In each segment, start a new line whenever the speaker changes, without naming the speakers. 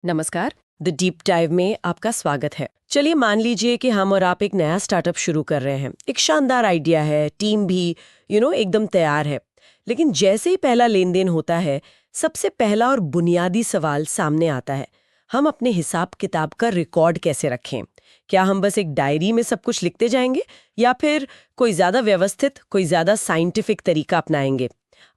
नमस्कार। The deep dive में आपका स्वागत है। चलिए मान लीजिए कि हम और आप एक नया स्टार्टअप शुरू कर रहे हैं। एक शानदार आइडिया है, टीम भी एकदम तैयार है। लेकिन जैसे ही पहला लेन देन होता है, सबसे पहला और बुनियादी सवाल सामने आता है। हम अपने हिसाब किताब का रिकॉर्ड कैसे रखें? क्या हम बस एक डायरी में सब कुछ लिखते जाएंगे या फिर कोई ज्यादा व्यवस्थित, कोई ज्यादा साइंटिफिक तरीका अपनाएंगे?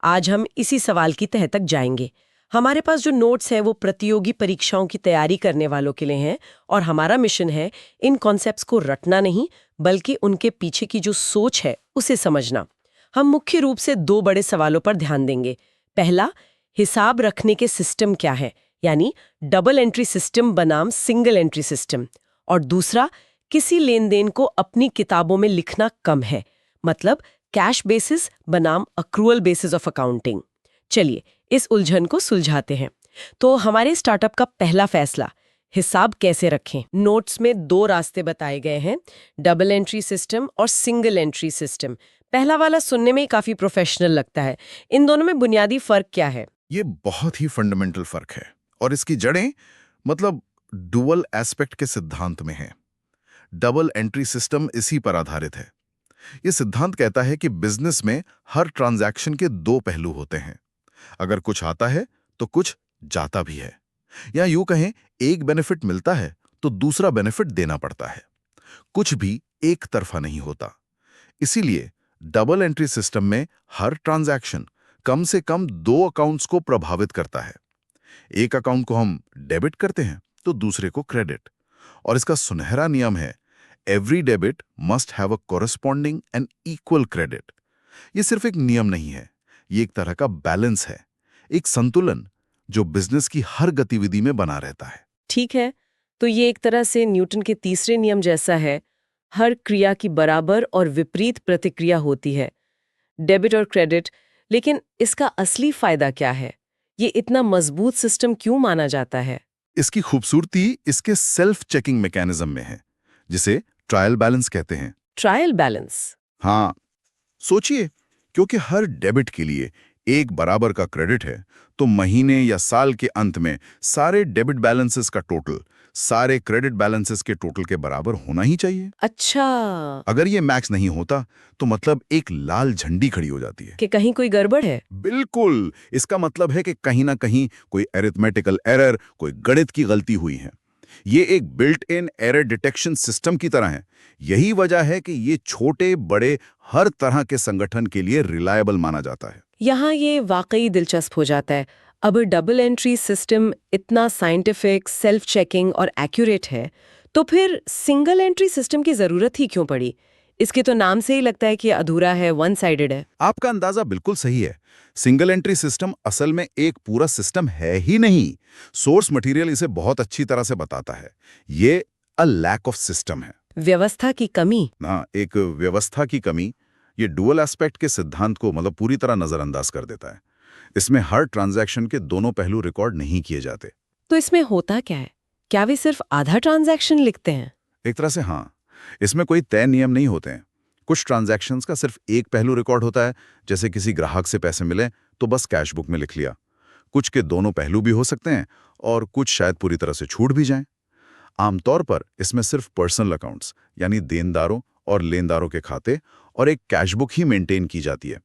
आज हम इसी सवाल की तह तक जाएंगे। हमारे पास जो नोट्स हैं वो प्रतियोगी परीक्षाओं की तैयारी करने वालों के लिए हैं और हमारा मिशन है इन कॉन्सेप्ट्स को रटना नहीं, बल्कि उनके पीछे की जो सोच है उसे समझना। हम मुख्य रूप से दो बड़े सवालों पर ध्यान देंगे। पहला, हिसाब रखने के सिस्टम क्या है, यानी डबल एंट्री सिस्टम बनाम सिंगल एंट्री सिस्टम। और दूसरा, किसी लेन देन को अपनी किताबों में लिखना कम है, मतलब कैश बेसिस बनाम अक्रूअल बेसिस ऑफ अकाउंटिंग। चलिए इस उलझन को सुलझाते हैं। तो हमारे स्टार्टअप का पहला फैसला, हिसाब कैसे रखें। नोट्स में दो रास्ते बताए गए हैं, डबल एंट्री सिस्टम और सिंगल एंट्री सिस्टम। पहला वाला सुनने में काफी प्रोफेशनल लगता है। इन दोनों में बुनियादी फर्क क्या है?
ये बहुत ही फंडामेंटल फर्क है और इसकी जड़ें मतलब डुअल एस्पेक्ट के सिद्धांत में है। डबल एंट्री सिस्टम इसी पर आधारित है। ये सिद्धांत कहता है कि बिजनेस में हर ट्रांजैक्शन के दो पहलू होते हैं। अगर कुछ आता है तो कुछ जाता भी है, या यूं कहें एक बेनिफिट मिलता है तो दूसरा बेनिफिट देना पड़ता है। कुछ भी एक तरफा नहीं होता। इसीलिए डबल एंट्री सिस्टम में हर ट्रांजैक्शन कम से कम दो अकाउंट्स को प्रभावित करता है। एक अकाउंट को हम डेबिट करते हैं तो दूसरे को क्रेडिट। और इसका सुनहरा नियम है, every debit must have a corresponding and equal credit. ये सिर्फ एक नियम नहीं है, ये एक तरह का बैलेंस है, एक संतुलन जो बिजनेस की हर गतिविधि में बना रहता है।
ठीक है, तो ये एक तरह से न्यूटन के तीसरे नियम जैसा है। हर क्रिया की बराबर और विपरीत प्रतिक्रिया होती है, डेबिट और क्रेडिट। लेकिन इसका असली फायदा क्या है? ये इतना मजबूत सिस्टम क्यों माना जाता है?
इसकी खूबसूरती इसके सेल्फ चेकिंग मैकेनिज्म में है, जिसे ट्रायल बैलेंस कहते हैं।
Trial balance?
हाँ, सोचिए, क्योंकि हर डेबिट के लिए एक बराबर का क्रेडिट है, तो महीने या साल के अंत में सारे डेबिट बैलेंसेस का टोटल सारे क्रेडिट बैलेंसेस के टोटल के बराबर होना ही चाहिए।
अच्छा,
अगर ये मैच नहीं होता तो मतलब एक लाल झंडी खड़ी हो जाती है
कि कहीं कोई गड़बड़ है।
बिल्कुल, इसका मतलब है कि कहीं ना कहीं कोई अरिथमेटिकल एरर, कोई गणित की गलती हुई है। ये एक built in error detection system की तरह है। यही वजह है कि ये छोटे बड़े हर तरह के संगठन के लिए रिलायबल माना जाता है।
यहाँ ये वाकई दिलचस्प हो जाता है। अब डबल एंट्री सिस्टम इतना साइंटिफिक, सेल्फ चेकिंग और एक्यूरेट है, तो फिर सिंगल एंट्री सिस्टम की जरूरत ही क्यों पड़ी? इसके तो नाम से ही लगता है कि अधूरा है, वन साइडेड है।
आपका अंदाजा बिल्कुल सही है। सिंगल एंट्री सिस्टम असल में एक पूरा सिस्टम है ही नहीं। सोर्स मटेरियल इसे बहुत अच्छी तरह से बताता है। ये अ लैक ऑफ सिस्टम है।
व्यवस्था की कमी।
ना, एक व्यवस्था की कमी। ये डुअल एस्पेक्ट के सिद्धांत को मतलब पूरी तरह नजरअंदाज कर देता है। इसमें हर ट्रांजैक्शन के दोनों पहलू रिकॉर्ड नहीं किए जाते।
तो इसमें होता क्या है? क्या वे सिर्फ आधा ट्रांजैक्शन लिखते हैं?
एक तरह से हाँ, इसमें कोई तय नियम नहीं होते हैं। कुछ ट्रांजैक्शंस का सिर्फ एक पहलू रिकॉर्ड होता है, जैसे किसी ग्राहक से पैसे मिले तो बस कैश बुक में लिख लिया। कुछ के दोनों पहलू भी हो सकते हैं और कुछ शायद पूरी तरह से छूट भी जाएं। आमतौर पर इसमें सिर्फ पर्सनल अकाउंट्स यानी देनदारों और लेनदारों के खाते और एक कैश बुक ही मेंटेन की जाती है।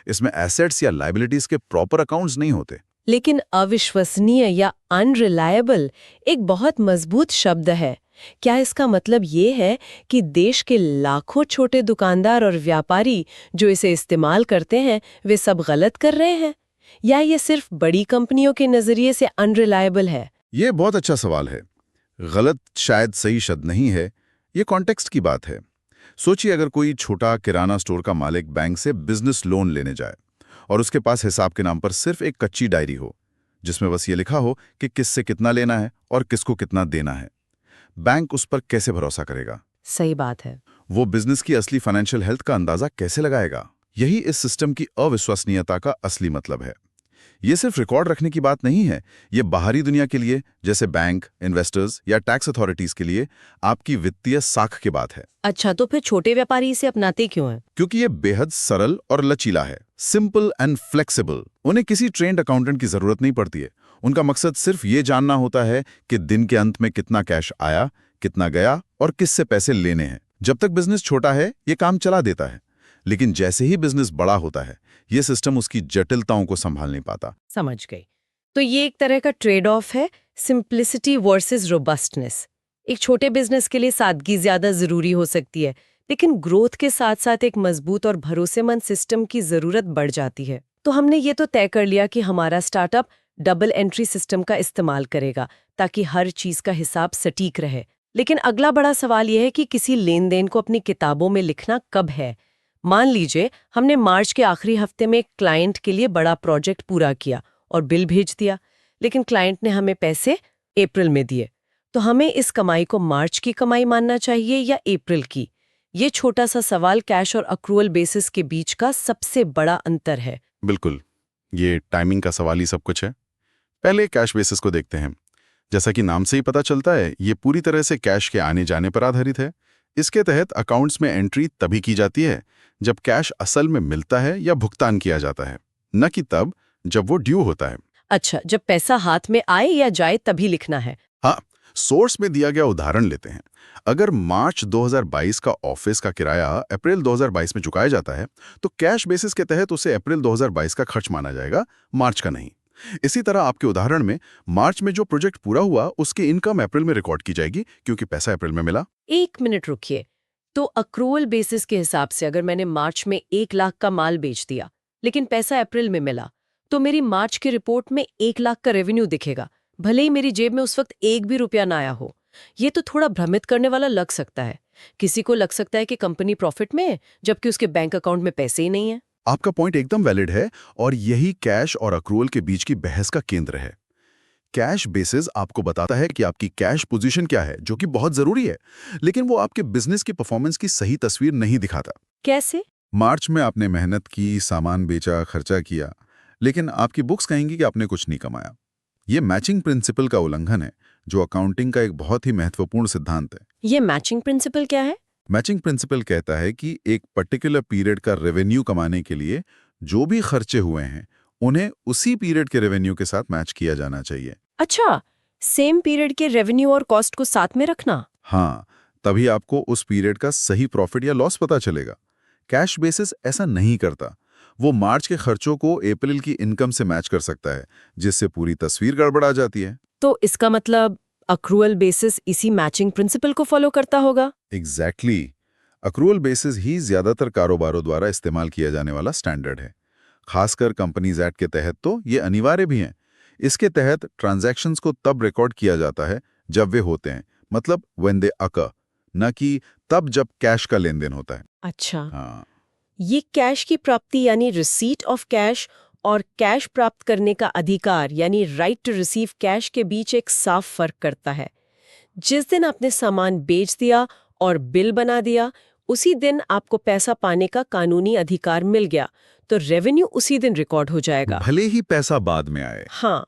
इसमें एसेट्स या लायबिलिटीज के प्रॉपर अकाउंट्स नहीं होते।
लेकिन अविश्वसनीय या अनरिलायबल एक बहुत मजबूत शब्द है। क्या इसका मतलब ये है कि देश के लाखों छोटे दुकानदार और व्यापारी जो इसे इस्तेमाल करते हैं वे सब गलत कर रहे हैं, या ये सिर्फ बड़ी कंपनियों के नजरिए से अनरिलायबल है?
ये बहुत अच्छा सवाल है। गलत शायद सही शब्द नहीं है, ये कॉन्टेक्स्ट की बात है। सोचिए, अगर कोई छोटा किराना स्टोर का मालिक बैंक से बिजनेस लोन लेने जाए और उसके पास हिसाब के नाम पर सिर्फ एक कच्ची डायरी हो जिसमें बस ये लिखा हो कि किससे कितना लेना है और किसको कितना देना है, बैंक उस पर कैसे भरोसा करेगा?
सही बात है।
वो बिजनेस की असली फाइनेंशियल हेल्थ का अंदाजा कैसे लगाएगा? यही इस सिस्टम की अविश्वसनीयता का असली मतलब है। ये सिर्फ रिकॉर्ड रखने की बात नहीं है, ये बाहरी दुनिया के लिए जैसे बैंक, इन्वेस्टर्स या टैक्स अथॉरिटीज के लिए आपकी वित्तीय साख की बात है।
अच्छा, तो फिर छोटे व्यापारी इसे अपनाते क्यों हैं?
क्योंकि ये बेहद सरल और लचीला है, सिंपल एंड फ्लेक्सिबल। उन्हें किसी ट्रेंड अकाउंटेंट की जरूरत नहीं पड़ती है। उनका मकसद सिर्फ ये जानना होता है कि दिन के अंत में कितना कैश आया, कितना गया और किससे पैसे लेने हैं। जब तक बिजनेस छोटा है ये काम चला देता है, लेकिन जैसे ही बिजनेस बड़ा होता है ये सिस्टम उसकी जटिलताओं को संभाल नहीं पाता।
समझ गई। तो ये एक तरह का ट्रेड ऑफ है, सिंप्लिसिटी वर्सेस रोबस्टनेस। एक छोटे बिजनेस के लिए सादगी ज्यादा जरूरी हो सकती है, लेकिन ग्रोथ के साथ साथ एक मजबूत और भरोसेमंद सिस्टम की जरूरत बढ़ जाती है। तो हमने ये तो तय कर लिया कि हमारा स्टार्टअप डबल एंट्री सिस्टम का इस्तेमाल करेगा ताकि हर चीज का हिसाब सटीक रहे। लेकिन अगला बड़ा सवाल यह है कि किसी लेन देन को अपनी किताबों में लिखना कब है। मान लीजिए हमने मार्च के आखिरी हफ्ते में एक क्लाइंट के लिए बड़ा प्रोजेक्ट पूरा किया और बिल भेज दिया, लेकिन क्लाइंट ने हमें पैसे अप्रैल में दिए। तो हमें इस कमाई को मार्च की कमाई मानना चाहिए या अप्रैल की? ये छोटा सा सवाल कैश और अक्रूवल बेसिस के बीच का सबसे बड़ा अंतर है।
बिल्कुल, ये टाइमिंग का सवाल ही सब कुछ है। पहले कैश बेसिस को देखते हैं। जैसा कि नाम से ही पता चलता है, ये पूरी तरह से कैश के आने जाने पर आधारित है। इसके तहत अकाउंट्स में एंट्री तभी की जाती है जब कैश असल में मिलता है या भुगतान किया जाता है, न कि तब जब वो ड्यू होता है।
अच्छा, जब पैसा हाथ में आए या जाए तभी लिखना है।
हाँ, सोर्स में दिया गया उदाहरण लेते हैं। अगर मार्च 2022 का ऑफिस का किराया अप्रैल 2022 में चुकाया जाता है, तो कैश बेसिस के तहत उसे अप्रैल 2022 का खर्च माना जाएगा, मार्च का नहीं। इसी तरह आपके उदाहरण में मार्च में जो प्रोजेक्ट पूरा हुआ उसकी इनकम अप्रैल में रिकॉर्ड की जाएगी क्योंकि पैसा अप्रैल में मिला।
1 मिनट रुकिए। तो अक्रूवल बेसिस के हिसाब से अगर मैंने मार्च में 1 लाख का माल बेच दिया लेकिन पैसा अप्रैल में मिला, तो मेरी मार्च की रिपोर्ट में 1 लाख का रेवेन्यू दिखेगा, भले ही मेरी जेब में उस वक्त 1 भी रुपया ना आया हो। ये तो थोड़ा भ्रमित करने वाला लग सकता है। किसी को लग सकता है कि कंपनी प्रॉफिट में है जबकि उसके बैंक अकाउंट में पैसे ही नहीं है।
आपका पॉइंट एकदम वैलिड है और यही कैश और अक्रूवल के बीच की बहस का केंद्र है। कैश बेसिस आपको बताता है कि आपकी कैश पोजीशन क्या है, जो कि बहुत जरूरी है, लेकिन वो आपके बिजनेस की परफॉर्मेंस की सही तस्वीर नहीं दिखाता।
कैसे?
मार्च में आपने मेहनत की, सामान बेचा, खर्चा किया, लेकिन आपकी बुक्स कहेंगी कि आपने कुछ नहीं कमाया। ये मैचिंग प्रिंसिपल का उल्लंघन है, जो अकाउंटिंग का एक बहुत ही महत्वपूर्ण सिद्धांत है।
ये मैचिंग प्रिंसिपल क्या है?
मैचिंग प्रिंसिपल कहता है कि एक पर्टिकुलर पीरियड का रेवेन्यू कमाने के लिए जो भी खर्चे हुए हैं उन्हें उसी पीरियड के रेवेन्यू के साथ मैच किया जाना चाहिए।
अच्छा, सेम पीरियड के रेवेन्यू और कॉस्ट को साथ में रखना।
हाँ, तभी आपको उस पीरियड का सही प्रॉफिट या लॉस पता चलेगा। कैश बेसिस ऐसा नहीं करता। वो मार्च के खर्चों को अप्रैल की इनकम से मैच कर सकता है, जिससे पूरी तस्वीर गड़बड़ा जाती है।
तो इसका मतलब अक्रूवल बेसिस इसी मैचिंग प्रिंसिपल को फॉलो करता होगा?
एग्जैक्टली। अक्रूवल बेसिस ही ज्यादातर कारोबारों द्वारा इस्तेमाल किया जाने वाला स्टैंडर्ड है। खासकर कंपनीज एक्ट के तहत तो ये अनिवार्य भी हैं। इसके तहत ट्रांजैक्शंस को तब रिकॉर्ड किया जाता है जब वे होते हैं, मतलब व्हेन दे अकर, न कि तब जब कैश का लेन देन होता है।
अच्छा,
हाँ,
ये कैश की प्राप्ति यानी रिसीट ऑफ कैश और कैश प्राप्त करने का अधिकार यानी राइट टू रिसीव कैश के बीच एक साफ फर्क करता है। जिस दिन आपने सामान बेच दिया और बिल बना दिया, उसी दिन आपको पैसा पाने का कानूनी अधिकार मिल गया, तो रेवेन्यू उसी दिन रिकॉर्ड हो जाएगा,
भले ही पैसा बाद में आए।
हाँ।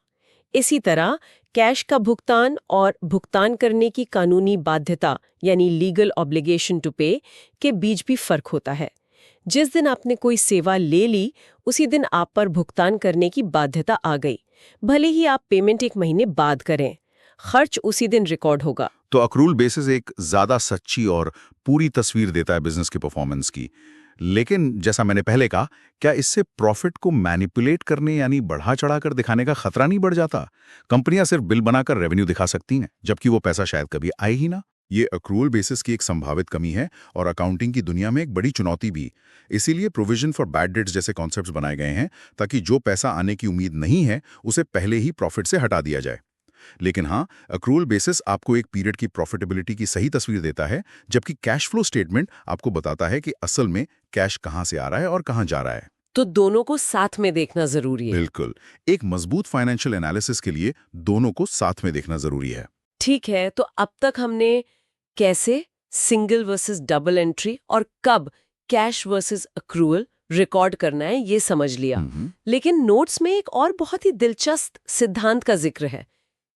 इसी तरह कैश का भुगतान और भुगतान करने की कानूनी बाध्यता यानी लीगल ऑब्लिगेशन टू पे के बीच भी फर्क होता है। जिस दिन आपने कोई सेवा ले ली, उसी दिन आप पर भुगतान करने की बाध्यता आ गई, भले ही आप पेमेंट 1 महीने बाद करें, खर्च उसी दिन रिकॉर्ड होगा।
तो अक्रूवल बेसिस एक ज्यादा सच्ची और पूरी तस्वीर देता है बिजनेस की परफॉर्मेंस की। लेकिन जैसा मैंने पहले कहा, क्या इससे प्रॉफिट को मैनिपुलेट करने यानी बढ़ा चढ़ाकर दिखाने का खतरा नहीं बढ़ जाता? कंपनियां सिर्फ बिल बनाकर रेवेन्यू दिखा सकती हैं, जबकि वो पैसा शायद कभी आए ही ना। ये अक्रूवल बेसिस की एक संभावित कमी है और अकाउंटिंग की दुनिया में एक बड़ी चुनौती भी। इसीलिए प्रोविजन फॉर बैड डेट्स जैसे कॉन्सेप्ट्स बनाए गए हैं, ताकि जो पैसा आने की उम्मीद नहीं है उसे पहले ही प्रॉफिट से हटा दिया जाए। लेकिन हाँ, अक्रूवल बेसिस आपको एक पीरियड की प्रॉफिटेबिलिटी की सही तस्वीर देता है, जबकि कैश फ्लो स्टेटमेंट आपको बताता है कि असल में कैश कहां से आ रहा है और कहां जा रहा है।
तो दोनों को साथ में देखना जरूरी है।
बिल्कुल, एक मजबूत फाइनेंशियल एनालिसिस के लिए दोनों को साथ में देखना जरूरी है।
ठीक है, तो अब तक हमने कैसे सिंगल वर्सेस डबल एंट्री और कब कैश वर्सेस अक्रूवल रिकॉर्ड करना है ये समझ लिया। लेकिन नोट्स में एक और बहुत ही दिलचस्प सिद्धांत का जिक्र है।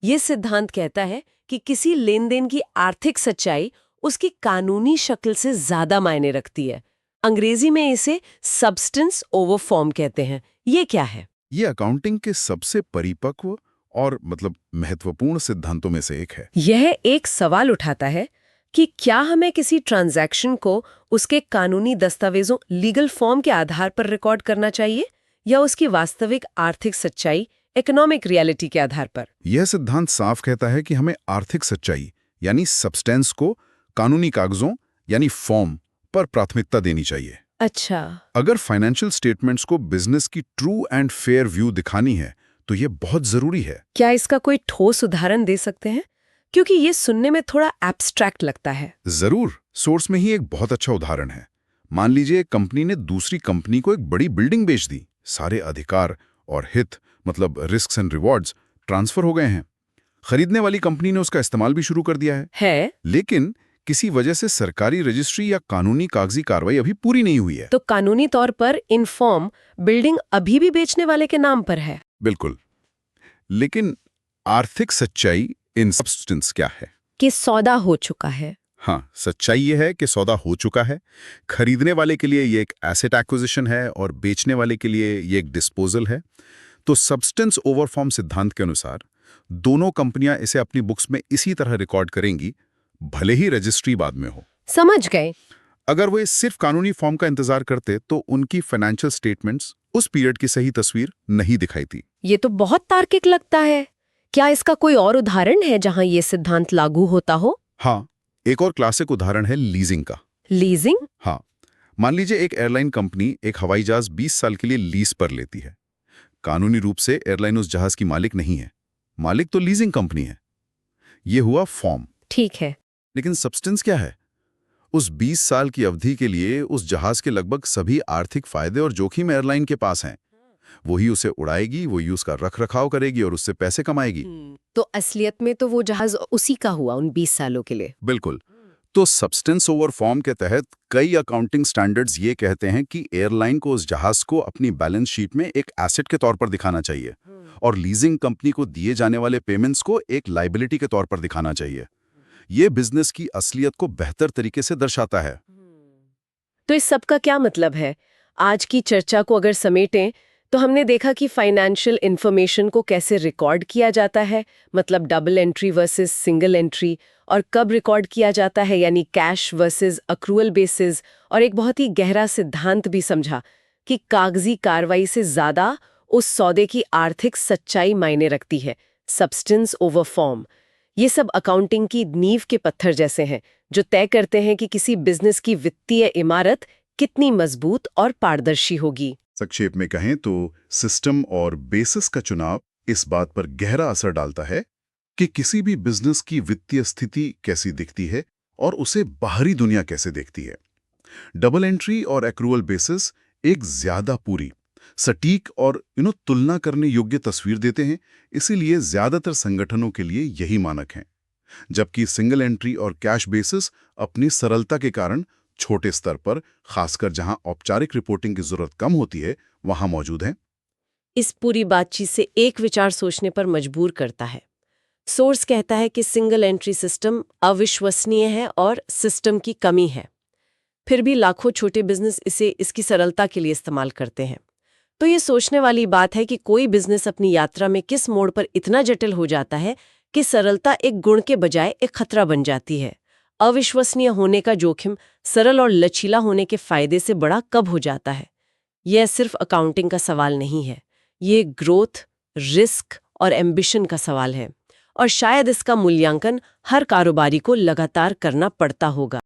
ये सिद्धांत कहता है कि किसी लेन देन की आर्थिक सच्चाई उसकी कानूनी शक्ल से ज्यादा मायने रखती है। अंग्रेजी में इसे सब्सटेंस ओवर फॉर्म कहते हैं। ये क्या है?
ये अकाउंटिंग के सबसे परिपक्व और मतलब महत्वपूर्ण सिद्धांतों में से एक है।
यह एक सवाल उठाता है कि क्या हमें किसी ट्रांजैक्शन को उसके कानूनी दस्तावेजों लीगल फॉर्म के आधार पर रिकॉर्ड करना चाहिए या उसकी वास्तविक आर्थिक सच्चाई इकोनॉमिक रियलिटी के आधार पर।
यह सिद्धांत साफ कहता है कि हमें आर्थिक सच्चाई यानी सब्सटेंस को कानूनी कागजों यानी फॉर्म पर प्राथमिकता देनी चाहिए।
अच्छा।
अगर फाइनेंशियल स्टेटमेंट्स को बिजनेस की ट्रू एंड फेयर व्यू दिखानी है तो यह बहुत जरूरी है।
क्या इसका कोई ठोस उदाहरण दे सकते हैं? क्योंकि ये सुनने में थोड़ा एब्स्ट्रैक्ट लगता है।
जरूर, सोर्स में ही एक बहुत अच्छा उदाहरण है। मान लीजिए एक कंपनी ने दूसरी कंपनी को एक बड़ी बिल्डिंग बेच दी। सारे अधिकार और हित मतलब रिस्क्स एंड रिवॉर्ड्स ट्रांसफर हो गए हैं। खरीदने वाली कंपनी ने उसका इस्तेमाल भी शुरू कर दिया है। लेकिन किसी वजह से सरकारी रजिस्ट्री या कानूनी कागजी कार्रवाई अभी पूरी नहीं हुई है।
तो कानूनी तौर पर इन फॉर्म बिल्डिंग अभी भी बेचने वाले के नाम पर है।
बिल्कुल, लेकिन आर्थिक सच्चाई इन सब्सटेंस क्या है?
कि सौदा हो चुका है।
हाँ, सच्चाई ये है कि सौदा हो चुका है। खरीदने वाले के लिए ये एक एसेट एक्विजिशन है और बेचने वाले के लिए ये एक डिस्पोजल है। तो सब्सटेंस ओवर फॉर्म सिद्धांत के अनुसार दोनों कंपनियां इसे अपनी बुक्स में इसी तरह रिकॉर्ड करेंगी, भले ही रजिस्ट्री बाद में हो।
समझ गए।
अगर वो सिर्फ कानूनी फॉर्म का इंतजार करते तो उनकी फाइनेंशियल स्टेटमेंट्स उस पीरियड की सही तस्वीर नहीं दिखाई थी।
ये तो बहुत तार्किक लगता है। क्या इसका कोई और उदाहरण है जहां ये सिद्धांत लागू होता हो?
हाँ, एक और क्लासिक उदाहरण है लीजिंग का।
लीजिंग?
हाँ, मान लीजिए एक एयरलाइन कंपनी एक हवाई जहाज 20 साल के लिए लीज पर लेती है। कानूनी रूप से एयरलाइन उस जहाज की मालिक नहीं है, मालिक तो लीजिंग कंपनी है। ये हुआ फॉर्म।
ठीक है।
लेकिन सब्सटेंस क्या है? उस 20 साल की अवधि के लिए उस जहाज के लगभग सभी आर्थिक फायदे और जोखिम एयरलाइन के पास हैं। वही उसे उड़ाएगी, वही उसका रख रखाव करेगी और उससे पैसे कमाएगी।
तो असलियत में तो वो जहाज उसी का हुआ उन 20 सालों के लिए।
बिल्कुल। तो सब्सटेंस ओवर फॉर्म के तहत कई अकाउंटिंग स्टैंडर्ड्स ये कहते हैं कि एयरलाइन को उस जहाज को अपनी बैलेंस शीट में एक एसेट के तौर पर दिखाना चाहिए और लीजिंग कंपनी को दिए जाने वाले पेमेंट्स को एक लायबिलिटी के तौर पर दिखाना चाहिए। ये बिजनेस की असलियत को बेहतर तरीके से दर्शाता है।
तो इस सब का क्या मतलब है? आज की चर्चा को अगर समेटें तो हमने देखा कि फाइनेंशियल इंफॉर्मेशन को कैसे रिकॉर्ड किया जाता है, मतलब double entry versus single entry, और कब रिकॉर्ड किया जाता है यानी कैश वर्सेस अक्रूअल बेसिस, और एक बहुत ही गहरा सिद्धांत भी समझा कि कागजी कार्रवाई से ज्यादा उस सौदे की आर्थिक सच्चाई मायने रखती है, सब्सटेंस ओवर फॉर्म। ये सब अकाउंटिंग की नींव के पत्थर जैसे हैं जो तय करते हैं कि किसी बिजनेस की वित्तीय इमारत कितनी मजबूत और पारदर्शी होगी।
संक्षेप में कहें तो सिस्टम और बेसिस का चुनाव इस बात पर गहरा असर डालता है कि किसी भी बिजनेस की वित्तीय स्थिति कैसी दिखती है और उसे बाहरी दुनिया कैसे देखती है। डबल एंट्री और एक्रूअल बेसिस एक ज्यादा पूरी, सटीक और तुलना करने योग्य तस्वीर देते हैं, इसीलिए ज्यादातर संगठनों के लिए यही मानक हैं। जबकि सिंगल एंट्री और कैश बेसिस अपनी सरलता के कारण छोटे स्तर पर, खासकर जहां औपचारिक रिपोर्टिंग की जरूरत कम होती है, वहां मौजूद हैं।
इस पूरी बातचीत से एक विचार सोचने पर मजबूर करता है। सोर्स कहता है कि सिंगल एंट्री सिस्टम अविश्वसनीय है और सिस्टम की कमी है। फिर भी लाखों छोटे बिजनेस इसे इसकी सरलता के लिए इस्तेमाल करते हैं। तो ये सोचने वाली बात है कि कोई बिजनेस अपनी यात्रा में किस मोड़ पर इतना जटिल हो जाता है कि सरलता एक गुण के बजाय एक खतरा बन जाती है। अविश्वसनीय होने का जोखिम सरल और लचीला होने के फायदे से बड़ा कब हो जाता है। यह सिर्फ अकाउंटिंग का सवाल नहीं है, ये ग्रोथ, रिस्क और एम्बिशन का सवाल है, और शायद इसका मूल्यांकन हर कारोबारी को लगातार करना पड़ता होगा।